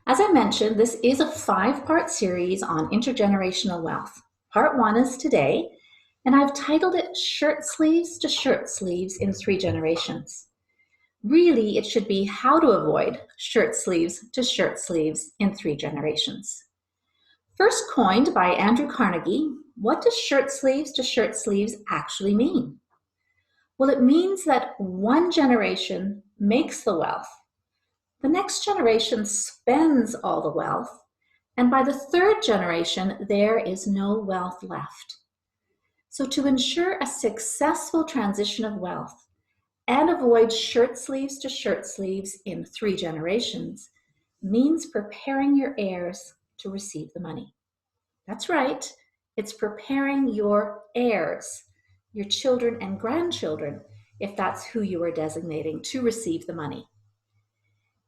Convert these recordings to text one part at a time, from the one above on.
As I mentioned, this is a 5-part series on intergenerational wealth. Part 1 is today, and I've titled it Shirt Sleeves to Shirt Sleeves in 3 Generations. Really, it should be how to avoid shirt sleeves to shirt sleeves in 3 generations. First coined by Andrew Carnegie, what does shirt sleeves to shirt sleeves actually mean? Well, it means that one generation makes the wealth, the next generation spends all the wealth, and by the 3rd generation, there is no wealth left. So to ensure a successful transition of wealth and avoid shirt sleeves to shirt sleeves in 3 generations means preparing your heirs to receive the money. That's right, it's preparing your heirs, your children and grandchildren, if that's who you are designating, to receive the money.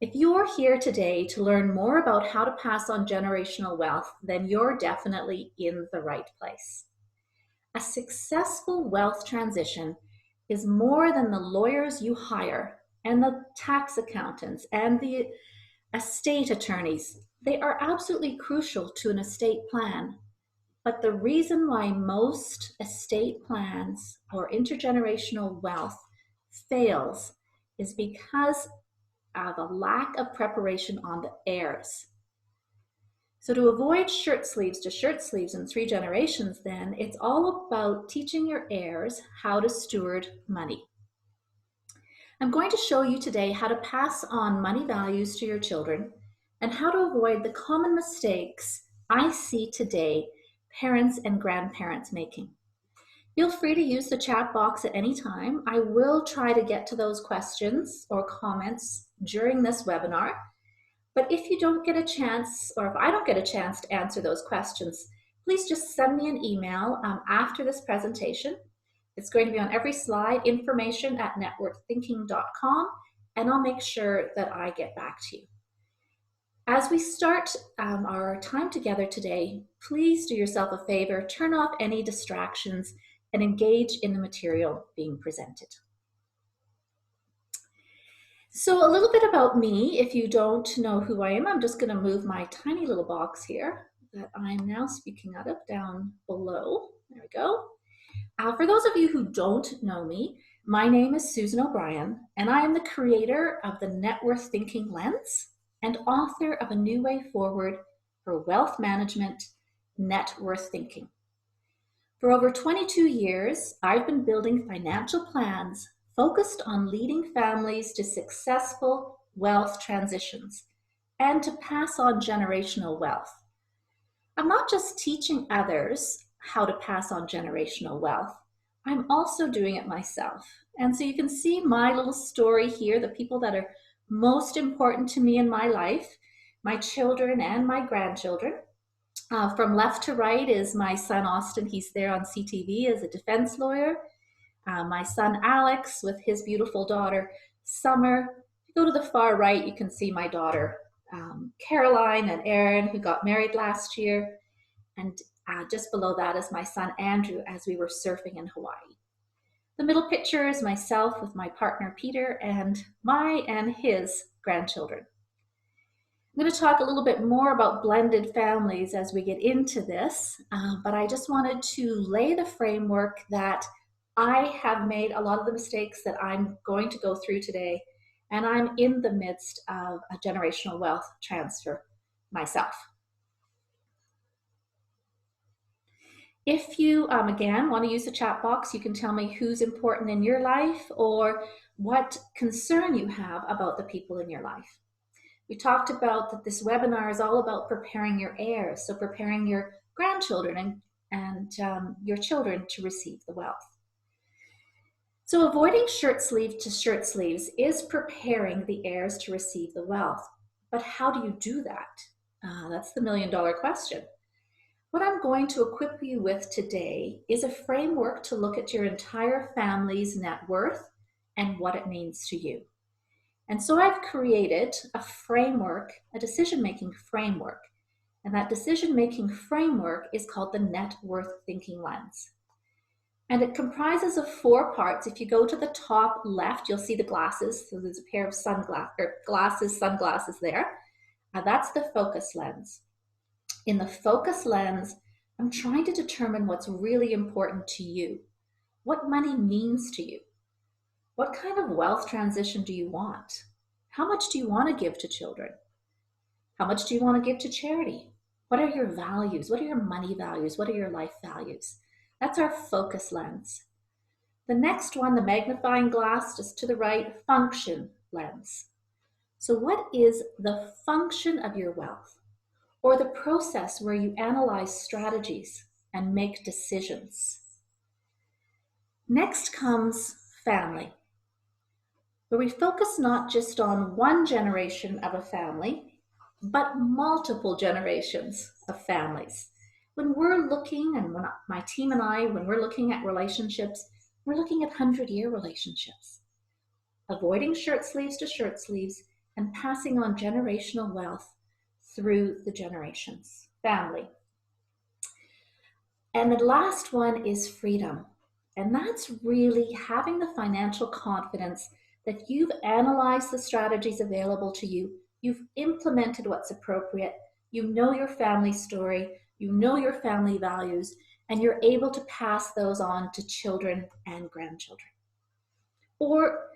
If you're here today to learn more about how to pass on generational wealth, then you're definitely in the right place. A successful wealth transition is more than the lawyers you hire and the tax accountants and the estate attorneys. They are absolutely crucial to an estate plan. But the reason why most estate plans or intergenerational wealth fails is because of a lack of preparation on the heirs. So to avoid shirt sleeves to shirt sleeves in 3 generations, then, it's all about teaching your heirs how to steward money. I'm going to show you today how to pass on money values to your children and how to avoid the common mistakes I see today parents and grandparents making. Feel free to use the chat box at any time. I will try to get to those questions or comments during this webinar. But if you don't get a chance, or if I don't get a chance to answer those questions, please just send me an email after this presentation. It's going to be on every slide, information@networkthinking.com, and I'll make sure that I get back to you. As we start our time together today, please do yourself a favor, turn off any distractions, and engage in the material being presented. So a little bit about me, if you don't know who I am, I'm just going to move my tiny little box here that I'm now speaking out of down below. There we go. For those of you who don't know me, my name is Susan O'Brien, and I am the creator of the Net Worth Thinking Lens and author of A New Way Forward for Wealth Management, Net Worth Thinking. For over 22 years, I've been building financial plans focused on leading families to successful wealth transitions and to pass on generational wealth. I'm not just teaching others how to pass on generational wealth, I'm also doing it myself. And so you can see my little story here, the people that are most important to me in my life, my children and my grandchildren. From left to right is my son Austin. He's there on CTV as a defense lawyer. My son Alex with his beautiful daughter Summer. If you go to the far right, you can see my daughter Caroline and Aaron, who got married last year. And just below that is my son Andrew as we were surfing in Hawaii. The middle picture is myself with my partner Peter and my and his grandchildren. I'm going to talk a little bit more about blended families as we get into this, but I just wanted to lay the framework that I have made a lot of the mistakes that I'm going to go through today, and I'm in the midst of a generational wealth transfer myself. If you, again, want to use the chat box, you can tell me who's important in your life or what concern you have about the people in your life. We talked about that this webinar is all about preparing your heirs, so preparing your grandchildren and your children to receive the wealth. So avoiding shirt sleeve to shirt sleeves is preparing the heirs to receive the wealth. But how do you do that? That's the million-dollar question. What I'm going to equip you with today is a framework to look at your entire family's net worth and what it means to you. And so I've created a framework, a decision-making framework. And that decision-making framework is called the Net Worth Thinking Lens. And it comprises of 4 parts. If you go to the top left, you'll see the glasses. So there's a pair of sunglasses there. That's the focus lens. In the focus lens, I'm trying to determine what's really important to you, what money means to you. What kind of wealth transition do you want? How much do you want to give to children? How much do you want to give to charity? What are your values? What are your money values? What are your life values? That's our focus lens. The next one, the magnifying glass, just to the right, function lens. So what is the function of your wealth, or the process where you analyze strategies and make decisions? Next comes family, where we focus not just on one generation of a family, but multiple generations of families. When we're looking, and when my team and I, when we're looking at relationships, we're looking at 100-year relationships. Avoiding shirt sleeves to shirt sleeves and passing on generational wealth through the generations, family. And the last one is freedom. And that's really having the financial confidence that you've analyzed the strategies available to you, you've implemented what's appropriate, you know your family story, you know your family values, and you're able to pass those on to children and grandchildren. Or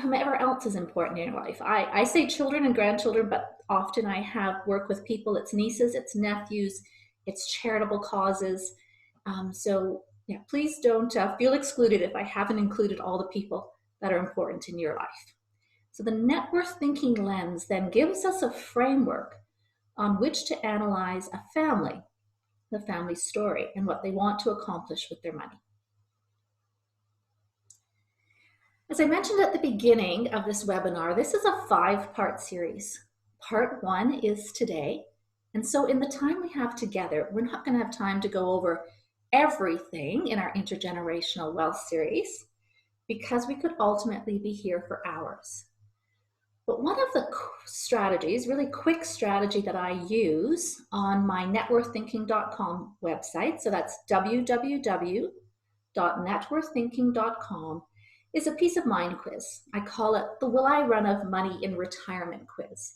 whomever else is important in your life. I say children and grandchildren, but often I have work with people, it's nieces, it's nephews, it's charitable causes. So yeah, please don't feel excluded if I haven't included all the people that are important in your life. So the net worth thinking lens then gives us a framework on which to analyze a family, the family story, and what they want to accomplish with their money. As I mentioned at the beginning of this webinar, this is a 5-part series. Part 1 is today. And so in the time we have together, we're not going to have time to go over everything in our Intergenerational Wealth series, because we could ultimately be here for hours. But one of the strategies, really quick strategy that I use on my networththinking.com website, so that's www.networththinking.com, is a peace of mind quiz. I call it the Will I Run of Money in Retirement quiz.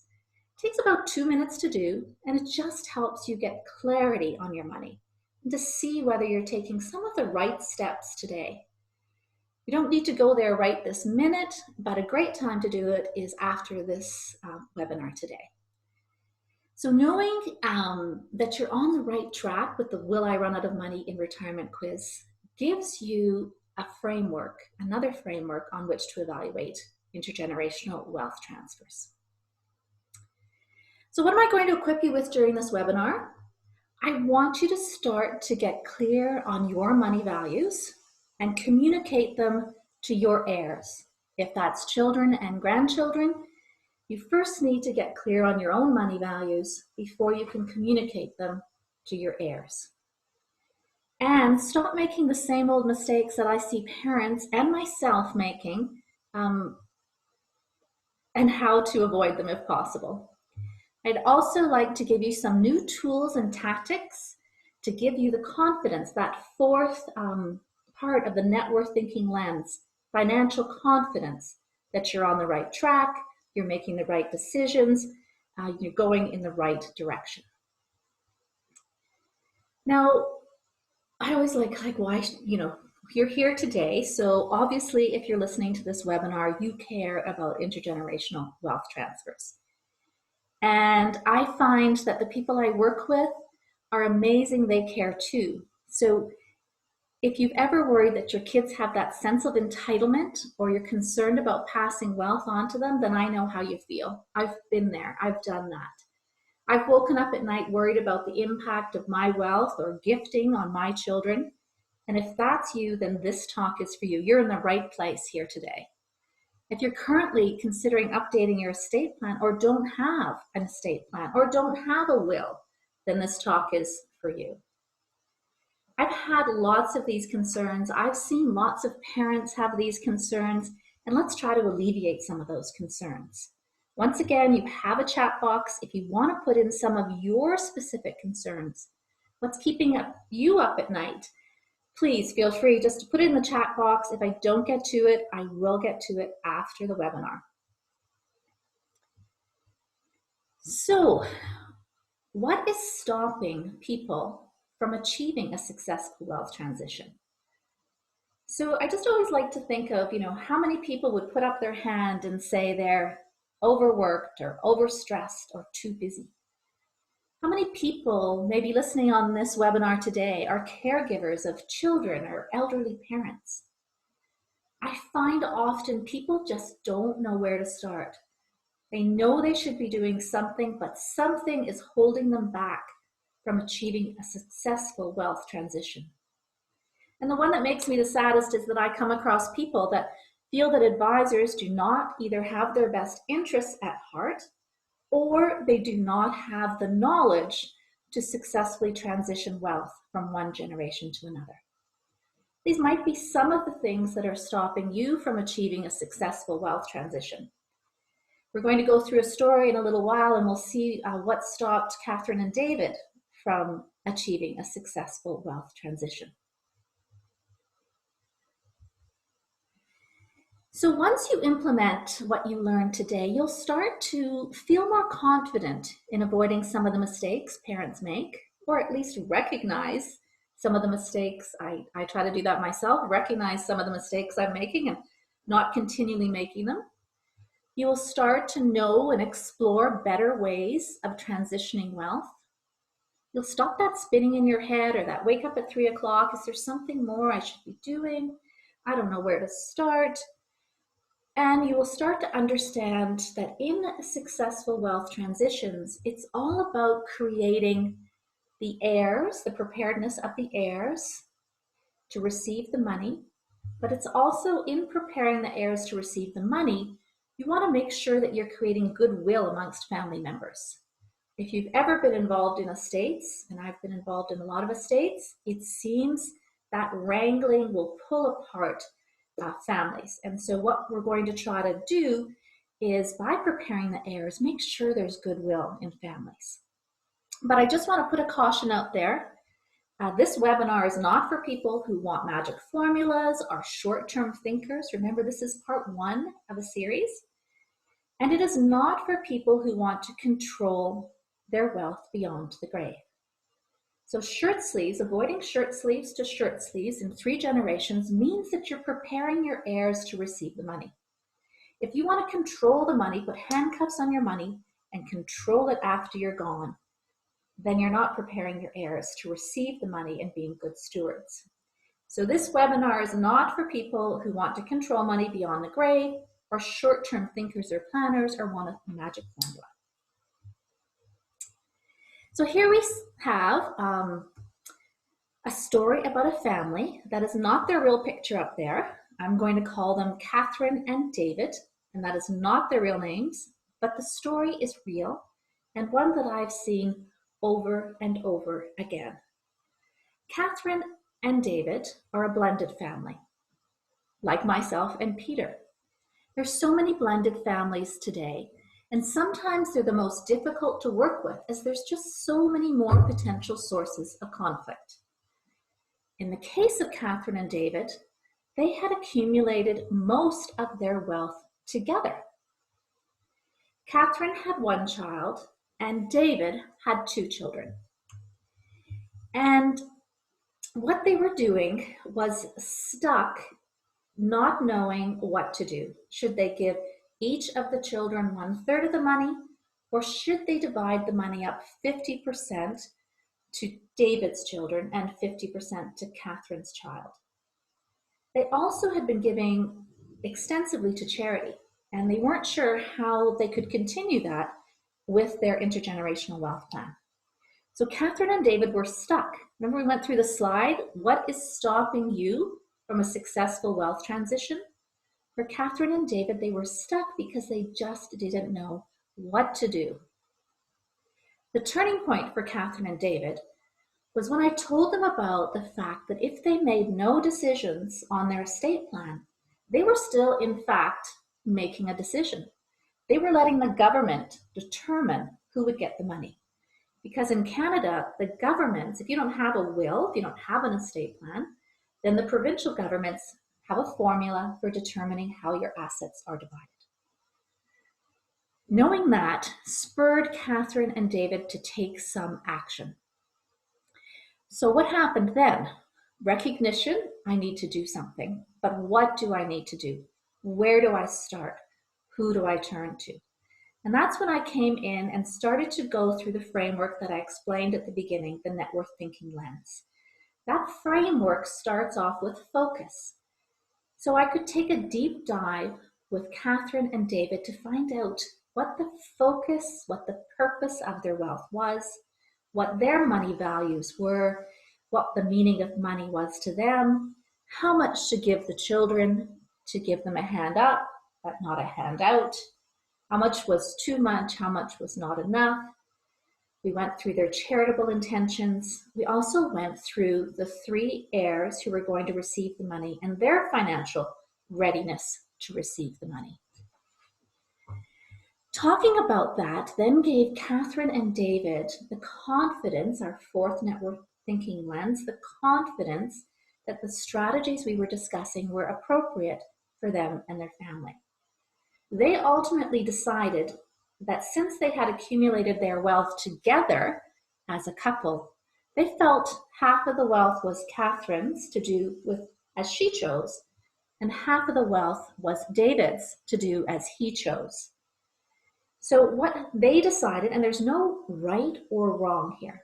It takes about 2 minutes to do, and it just helps you get clarity on your money and to see whether you're taking some of the right steps today. You don't need to go there right this minute, but a great time to do it is after this webinar today. So knowing that you're on the right track with the Will I Run Out of Money in Retirement quiz gives you a framework, another framework on which to evaluate intergenerational wealth transfers. So what am I going to equip you with during this webinar? I want you to start to get clear on your money values and communicate them to your heirs. If that's children and grandchildren, you first need to get clear on your own money values before you can communicate them to your heirs. And stop making the same old mistakes that I see parents and myself making, and how to avoid them if possible. I'd also like to give you some new tools and tactics to give you the confidence, that fourth part of the net worth thinking lens, financial confidence, that you're on the right track, you're making the right decisions, you're going in the right direction. Now, I always like why, you're here today. So obviously, if you're listening to this webinar, you care about intergenerational wealth transfers. And I find that the people I work with are amazing. They care too. So if you've ever worried that your kids have that sense of entitlement, or you're concerned about passing wealth on to them, then I know how you feel. I've been there. I've done that. I've woken up at night worried about the impact of my wealth or gifting on my children. And if that's you, then this talk is for you. You're in the right place here today. If you're currently considering updating your estate plan, or don't have an estate plan, or don't have a will, then this talk is for you. I've had lots of these concerns. I've seen lots of parents have these concerns, and let's try to alleviate some of those concerns. Once again, you have a chat box. If you want to put in some of your specific concerns, what's keeping you up at night, please feel free just to put it in the chat box. If I don't get to it, I will get to it after the webinar. So, what is stopping people from achieving a successful wealth transition? So I just always like to think of, how many people would put up their hand and say they're overworked or overstressed or too busy? How many people maybe listening on this webinar today are caregivers of children or elderly parents? I find often people just don't know where to start. They know they should be doing something, but something is holding them back from achieving a successful wealth transition. And the one that makes me the saddest is that I come across people that feel that advisors do not either have their best interests at heart or they do not have the knowledge to successfully transition wealth from one generation to another. These might be some of the things that are stopping you from achieving a successful wealth transition. We're going to go through a story in a little while and we'll see what stopped Katherine and David from achieving a successful wealth transition. So once you implement what you learned today, you'll start to feel more confident in avoiding some of the mistakes parents make, or at least recognize some of the mistakes. I try to do that myself, recognize some of the mistakes I'm making and not continually making them. You will start to know and explore better ways of transitioning wealth. You'll stop that spinning in your head or that wake up at 3 o'clock. Is there something more I should be doing? I don't know where to start. And you will start to understand that in successful wealth transitions, it's all about creating the heirs, the preparedness of the heirs to receive the money. But it's also in preparing the heirs to receive the money, you want to make sure that you're creating goodwill amongst family members. If you've ever been involved in estates, and I've been involved in a lot of estates, it seems that wrangling will pull apart families. And so what we're going to try to do is, by preparing the heirs, make sure there's goodwill in families. But I just want to put a caution out there. This webinar is not for people who want magic formulas or short-term thinkers. Remember, this is part 1 of a series. And it is not for people who want to control their wealth beyond the grave. So shirt sleeves, avoiding shirt sleeves to shirt sleeves in 3 generations means that you're preparing your heirs to receive the money. If you want to control the money, put handcuffs on your money and control it after you're gone, then you're not preparing your heirs to receive the money and being good stewards. So this webinar is not for people who want to control money beyond the grave, or short-term thinkers or planners, or want a magic formula. So here we have a story about a family that is not their real picture up there. I'm going to call them Katherine and David, and that is not their real names, but the story is real and one that I've seen over and over again. Katherine and David are a blended family, like myself and Peter. There's so many blended families today, and sometimes they're the most difficult to work with as there's just so many more potential sources of conflict. In the case of Katherine and David, they had accumulated most of their wealth together. Katherine had 1 child and David had 2 children. And what they were doing was stuck, not knowing what to do. Should they give each of the children 1/3 of the money, or should they divide the money up 50% to David's children and 50% to Katherine's child? They also had been giving extensively to charity, and they weren't sure how they could continue that with their intergenerational wealth plan. So Katherine and David were stuck. Remember, we went through the slide. What is stopping you from a successful wealth transition? For Katherine and David, they were stuck because they just didn't know what to do. The turning point for Katherine and David was when I told them about the fact that if they made no decisions on their estate plan, they were still, in fact, making a decision. They were letting the government determine who would get the money. Because in Canada, the governments, if you don't have a will, if you don't have an estate plan, then the provincial governments have a formula for determining how your assets are divided. Knowing that spurred Katherine and David to take some action. So what happened then? Recognition, I need to do something, but what do I need to do? Where do I start? Who do I turn to? And that's when I came in and started to go through the framework that I explained at the beginning, the net worth thinking lens. That framework starts off with focus. So I could take a deep dive with Katherine and David to find out what the focus, what the purpose of their wealth was, what their money values were, what the meaning of money was to them, how much to give the children, to give them a hand up, but not a handout, how much was too much, how much was not enough. We went through their charitable intentions. We also went through the 3 heirs who were going to receive the money and their financial readiness to receive the money. Talking about that then gave Katherine and David the confidence, our 4th net worth thinking lens, the confidence that the strategies we were discussing were appropriate for them and their family. They ultimately decided that since they had accumulated their wealth together as a couple, they felt half of the wealth was Katherine's to do with as she chose, and half of the wealth was David's to do as he chose. So what they decided, and there's no right or wrong here.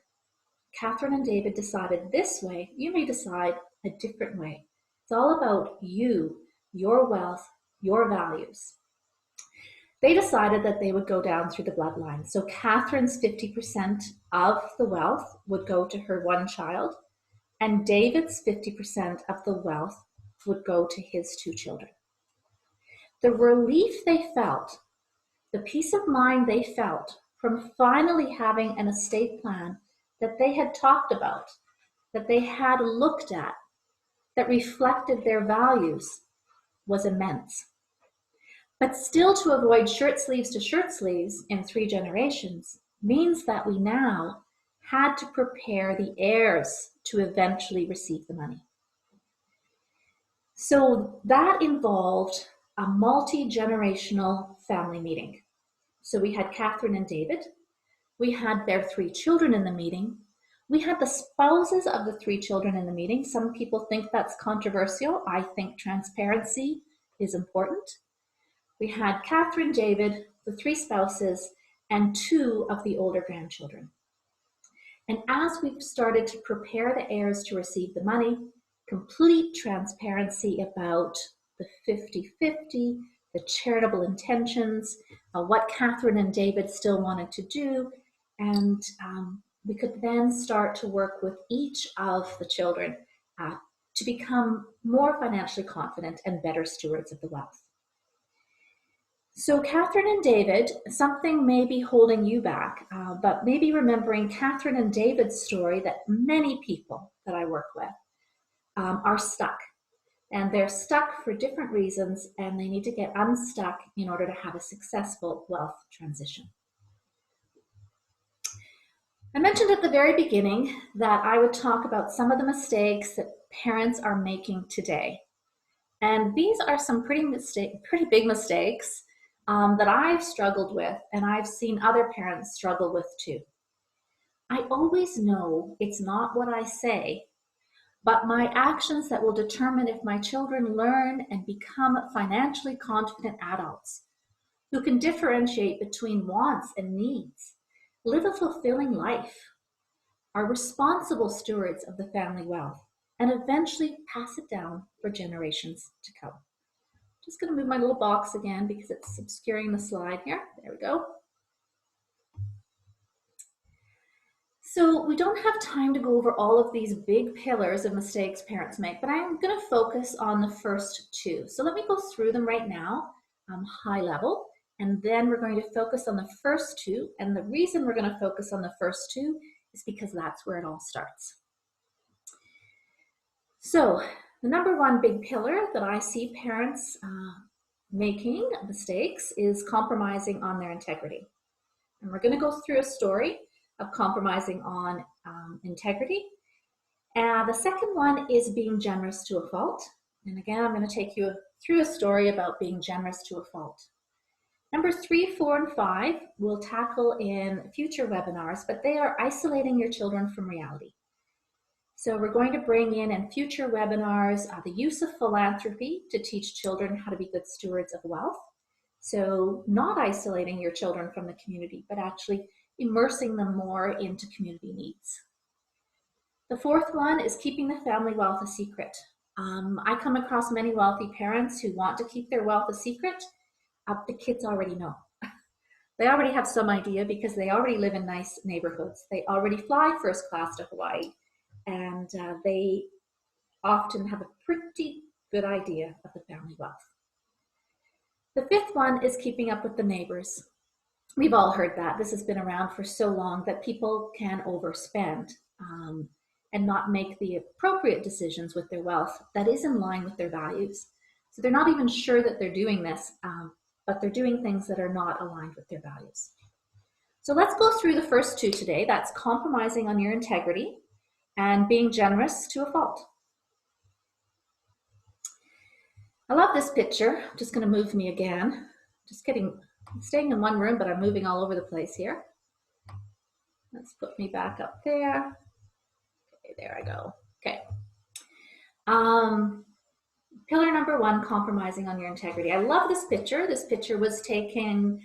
Katherine and David decided this way, you may decide a different way. It's all about you, your wealth, your values. They decided that they would go down through the bloodline. So Katherine's 50% of the wealth would go to her one child, and David's 50% of the wealth would go to his 2 children. The relief they felt, the peace of mind they felt from finally having an estate plan that they had talked about, that they had looked at, that reflected their values, was immense. But still, to avoid shirt sleeves to shirt sleeves in 3 generations means that we now had to prepare the heirs to eventually receive the money. So that involved a multi-generational family meeting. So we had Katherine and David, we had their 3 children in the meeting, we had the spouses of the 3 children in the meeting. Some people think that's controversial. I think transparency is important. We had Katherine, David, the 3 spouses, and 2 of the older grandchildren. And as we started to prepare the heirs to receive the money, complete transparency about the 50-50, the charitable intentions, what Katherine and David still wanted to do, and we could then start to work with each of the children to become more financially confident and better stewards of the wealth. So Katherine and David, something may be holding you back, but maybe remembering Katherine and David's story that many people that I work with are stuck. And they're stuck for different reasons, and they need to get unstuck in order to have a successful wealth transition. I mentioned at the very beginning that I would talk about some of the mistakes that parents are making today. And these are some pretty big mistakes that I've struggled with, and I've seen other parents struggle with too. I always know it's not what I say, but my actions that will determine if my children learn and become financially confident adults who can differentiate between wants and needs, live a fulfilling life, are responsible stewards of the family wealth, and eventually pass it down for generations to come. Just going to move my little box again because it's obscuring the slide here. There we go. So we don't have time to go over all of these big pillars of mistakes parents make, but I'm going to focus on the first 2. So let me go through them right now, high level, and then we're going to focus on the first 2. And the reason we're going to focus on the first 2 is because that's where it all starts. So the number 1 big pillar that I see parents making mistakes is compromising on their integrity. And we're going to go through a story of compromising on integrity. The second one is being generous to a fault. And again, I'm going to take you through a story about being generous to a fault. Number 3, 4, and 5 we'll tackle in future webinars, but they are isolating your children from reality. So we're going to bring in future webinars the use of philanthropy to teach children how to be good stewards of wealth. So not isolating your children from the community, but actually immersing them more into community needs. The 4th one is keeping the family wealth a secret. I come across many wealthy parents who want to keep their wealth a secret. The kids already know. They already have some idea because they already live in nice neighborhoods. They already fly first class to Hawaii, and they often have a pretty good idea of the family wealth. The 5th one is keeping up with the neighbors. We've all heard that. This has been around for so long that people can overspend and not make the appropriate decisions with their wealth that is in line with their values. So they're not even sure that they're doing this, but they're doing things that are not aligned with their values. So let's go through the first 2 today. That's compromising on your integrity and being generous to a fault. I love this picture. I'm just going to move me again. I'm staying in one room, but I'm moving all over the place here. Let's put me back up there. Okay, there I go. Okay. Pillar number 1, compromising on your integrity. I love this picture. This picture was taken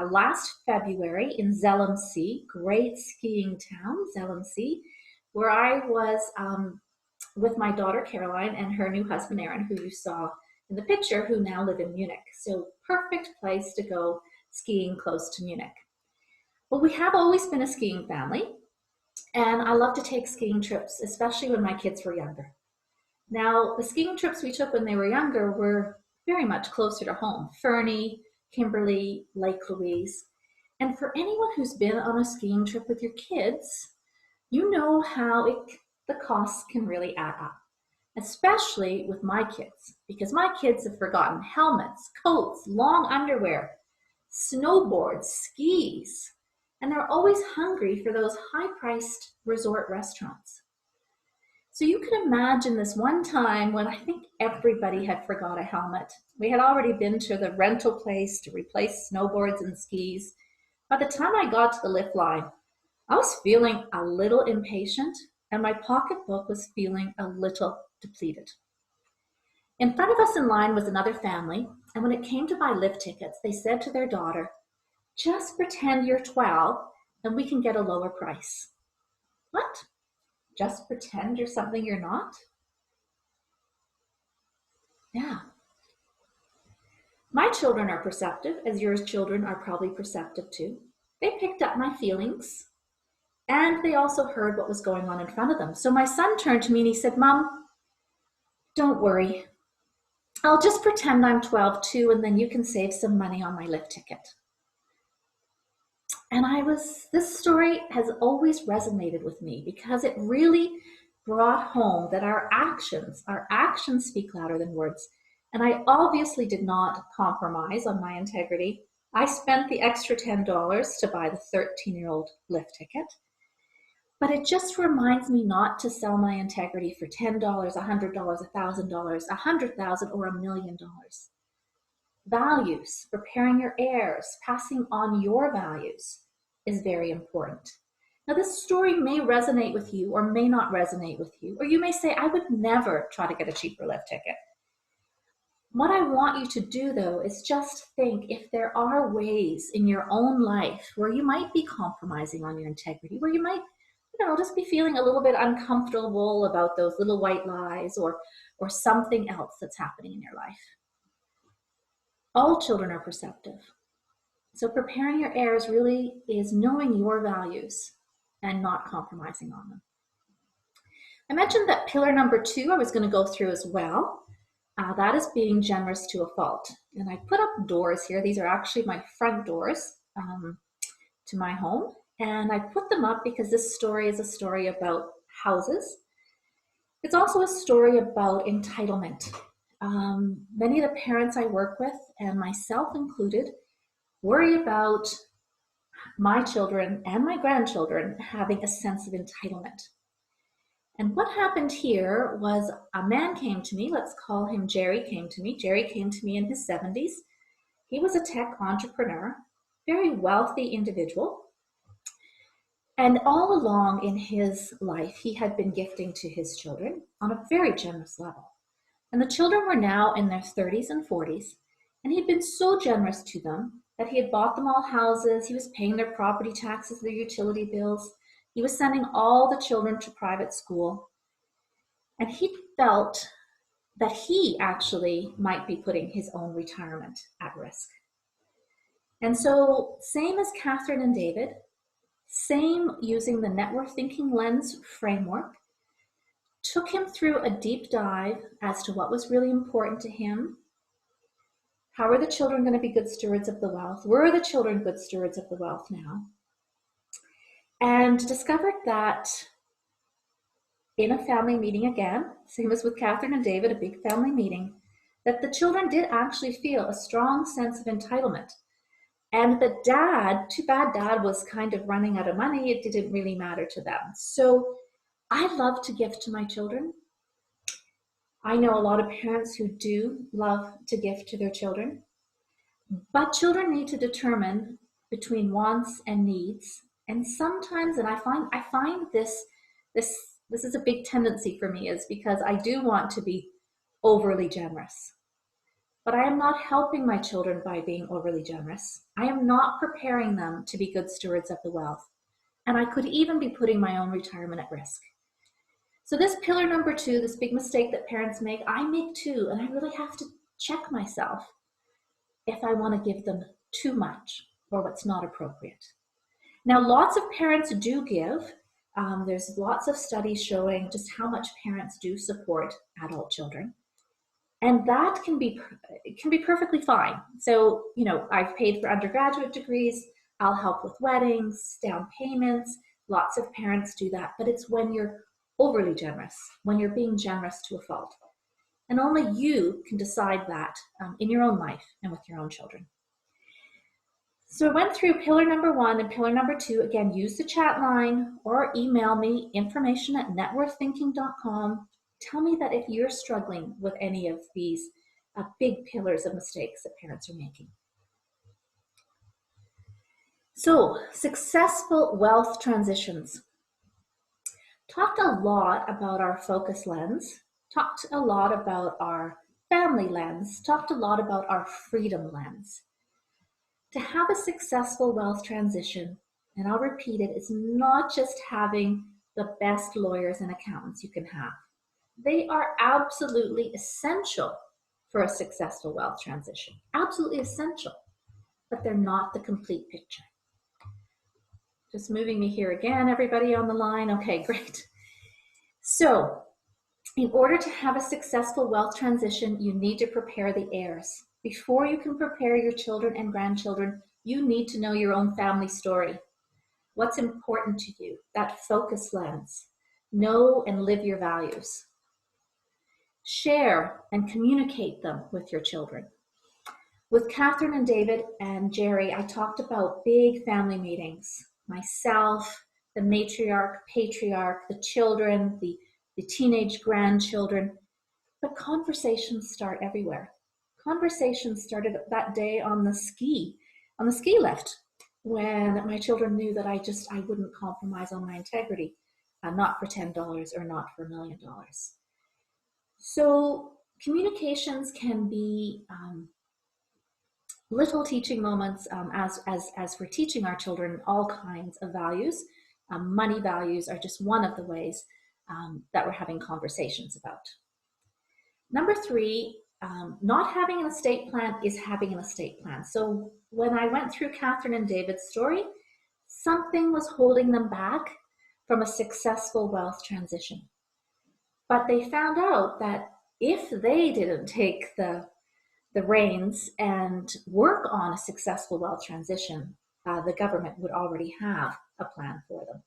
last February in Zelensee, great skiing town, Zelensee, where I was with my daughter Caroline and her new husband Aaron, who you saw in the picture, who now live in Munich. So perfect place to go skiing close to Munich. Well, we have always been a skiing family, and I love to take skiing trips, especially when my kids were younger. Now, the skiing trips we took when they were younger were very much closer to home, Fernie, Kimberley, Lake Louise. And for anyone who's been on a skiing trip with your kids, you know how the costs can really add up, especially with my kids, because my kids have forgotten helmets, coats, long underwear, snowboards, skis, and they're always hungry for those high-priced resort restaurants. So you can imagine this one time when I think everybody had forgot a helmet. We had already been to the rental place to replace snowboards and skis. By the time I got to the lift line, I was feeling a little impatient, and my pocketbook was feeling a little depleted. In front of us in line was another family, and when it came to buy lift tickets, they said to their daughter, "Just pretend you're 12 and we can get a lower price." What? Just pretend you're something you're not? Yeah. My children are perceptive, as your children are probably perceptive too. They picked up my feelings, and they also heard what was going on in front of them. So my son turned to me and he said, "Mom, don't worry. I'll just pretend I'm 12 too, and then you can save some money on my lift ticket." And this story has always resonated with me because it really brought home that our actions speak louder than words. And I obviously did not compromise on my integrity. I spent the extra $10 to buy the 13-year-old lift ticket. But it just reminds me not to sell my integrity for $10, $100, $1,000, $100,000, or $1 million. Values, preparing your heirs, passing on your values is very important. Now, this story may resonate with you or may not resonate with you, or you may say, "I would never try to get a cheaper lift ticket." What I want you to do, though, is just think if there are ways in your own life where you might be compromising on your integrity, where you might, just be feeling a little bit uncomfortable about those little white lies or something else that's happening in your life. All children are perceptive. So preparing your heirs really is knowing your values and not compromising on them. I mentioned that pillar number 2 I was going to go through as well. That is being generous to a fault. And I put up doors here. These are actually my front doors to my home. And I put them up because this story is a story about houses. It's also a story about entitlement. Many of the parents I work with, and myself included, worry about my children and my grandchildren having a sense of entitlement. And what happened here was a man came to me, let's call him Jerry, came to me. Jerry came to me in his 70s, He was a tech entrepreneur, very wealthy individual. And all along in his life, he had been gifting to his children on a very generous level. And the children were now in their 30s and 40s. And he'd been so generous to them that he had bought them all houses. He was paying their property taxes, their utility bills. He was sending all the children to private school. And he felt that he actually might be putting his own retirement at risk. And so, same as Katherine and David, same using the network thinking lens framework, took him through a deep dive as to what was really important to him. How are the children going to be good stewards of the wealth? Were the children good stewards of the wealth now? And discovered that in a family meeting again, same as with Katherine and David, a big family meeting, that the children did actually feel a strong sense of entitlement. And the dad, too bad dad was kind of running out of money. It didn't really matter to them. So I love to gift to my children. I know a lot of parents who do love to gift to their children, but children need to determine between wants and needs. And sometimes, and I find this is a big tendency for me, is because I do want to be overly generous. But I am not helping my children by being overly generous. I am not preparing them to be good stewards of the wealth. And I could even be putting my own retirement at risk. So this pillar number 2, this big mistake that parents make, I make too, and I really have to check myself if I want to give them too much or what's not appropriate. Now, lots of parents do give. There's lots of studies showing just how much parents do support adult children. And that can be perfectly fine. So, I've paid for undergraduate degrees. I'll help with weddings, down payments. Lots of parents do that. But it's when you're overly generous, when you're being generous to a fault. And only you can decide that in your own life and with your own children. So I went through pillar number 1 and pillar number 2. Again, use the chat line or email me, information@networkthinking.com. Tell me that if you're struggling with any of these big pillars of mistakes that parents are making. So, successful wealth transitions. Talked a lot about our focus lens, talked a lot about our family lens, talked a lot about our freedom lens. To have a successful wealth transition, and I'll repeat it, is not just having the best lawyers and accountants you can have. They are absolutely essential for a successful wealth transition. Absolutely essential, but they're not the complete picture. Just moving me here again, everybody on the line. Okay, great. So, in order to have a successful wealth transition, you need to prepare the heirs. Before you can prepare your children and grandchildren, you need to know your own family story. What's important to you? That focus lens. Know and live your values. Share and communicate them with your children. With Katherine and David and Jerry, I talked about big family meetings. Myself, the matriarch, patriarch, the children, the teenage grandchildren. But conversations start everywhere. Conversations started that day on the ski lift, when my children knew that I wouldn't compromise on my integrity, not for $10 or not for $1 million. So communications can be little teaching moments as we're teaching our children all kinds of values. Money values are just one of the ways that we're having conversations about. Number 3, not having an estate plan is having an estate plan. So when I went through Katherine and David's story, something was holding them back from a successful wealth transition. But they found out that if they didn't take the reins and work on a successful wealth transition, the government would already have a plan for them.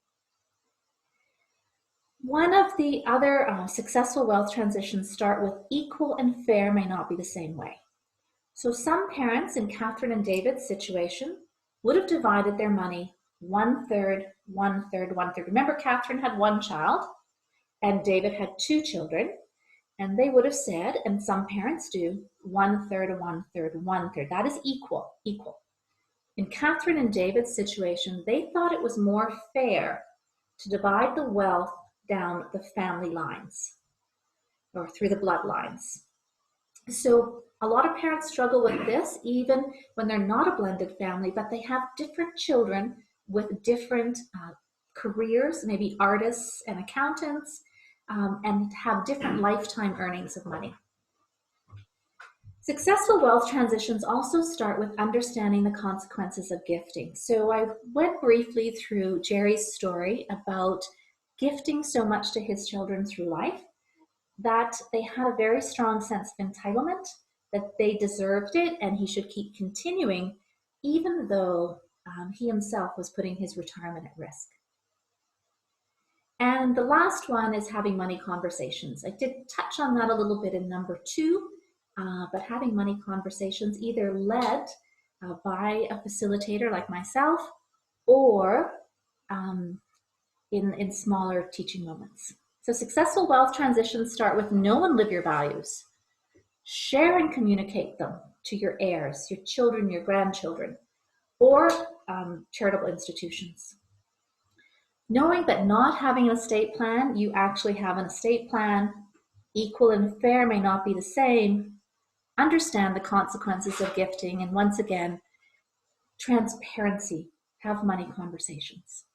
One of the other successful wealth transitions start with equal and fair may not be the same way. So some parents in Katherine and David's situation would have divided their money 1/3, 1/3, 1/3. Remember, Katherine had 1 child and David had 2 children. And they would have said, and some parents do, 1/3, 1/3, 1/3. That is equal, equal. In Katherine and David's situation, they thought it was more fair to divide the wealth down the family lines or through the bloodlines. So a lot of parents struggle with this even when they're not a blended family, but they have different children with different careers, maybe artists and accountants, and have different lifetime earnings of money. Successful wealth transitions also start with understanding the consequences of gifting. So I went briefly through Jerry's story about gifting so much to his children through life that they had a very strong sense of entitlement, that they deserved it and he should keep continuing, even though he himself was putting his retirement at risk. And the last one is having money conversations. I did touch on that a little bit in number 2, but having money conversations either led by a facilitator like myself or in smaller teaching moments. So successful wealth transitions start with know and live your values. Share and communicate them to your heirs, your children, your grandchildren, or charitable institutions. Knowing that not having an estate plan, you actually have an estate plan, equal and fair may not be the same. Understand the consequences of gifting, and once again, transparency, have money conversations.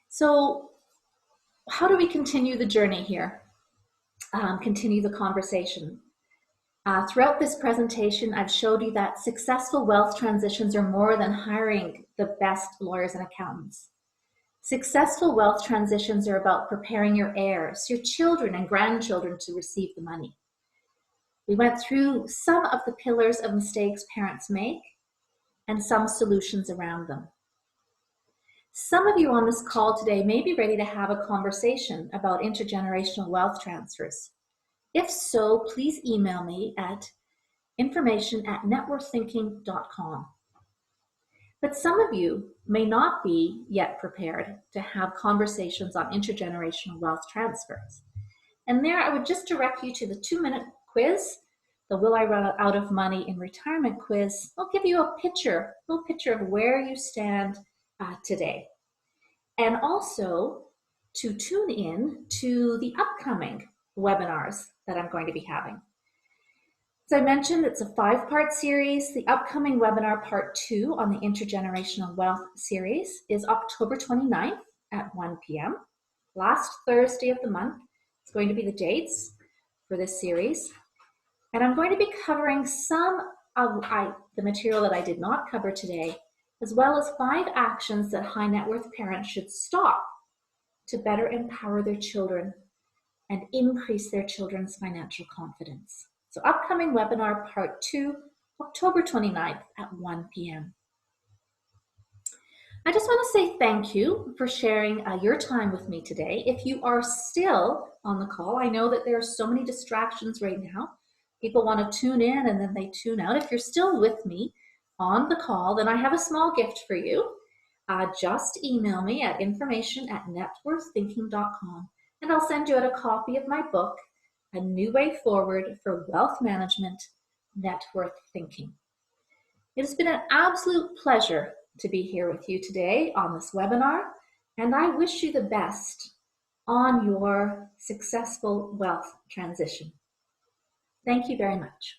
So how do we continue the journey here? Continue the conversation. Throughout this presentation, I've showed you that successful wealth transitions are more than hiring the best lawyers and accountants. Successful wealth transitions are about preparing your heirs, your children and grandchildren to receive the money. We went through some of the pillars of mistakes parents make and some solutions around them. Some of you on this call today may be ready to have a conversation about intergenerational wealth transfers. If so, please email me at information@networththinking.com. But some of you may not be yet prepared to have conversations on intergenerational wealth transfers. And there I would just direct you to the 2-minute quiz, the Will I Run Out of Money in Retirement quiz. I'll give you a little picture of where you stand today. And also to tune in to the upcoming webinars that I'm going to be having. As I mentioned, it's a 5-part series. The upcoming webinar part 2 on the Intergenerational Wealth series is October 29th at 1 p.m. Last Thursday of the month. It's going to be the dates for this series. And I'm going to be covering some of the material that I did not cover today, as well as 5 actions that high net worth parents should stop to better empower their children and increase their children's financial confidence. So upcoming webinar part 2, October 29th at 1 p.m. I just want to say thank you for sharing your time with me today. If you are still on the call, I know that there are so many distractions right now. People want to tune in and then they tune out. If you're still with me on the call, then I have a small gift for you. Just email me at information@networththinking.com and I'll send you out a copy of my book, A New Way Forward for Wealth Management, Net Worth Thinking. It has been an absolute pleasure to be here with you today on this webinar, and I wish you the best on your successful wealth transition. Thank you very much.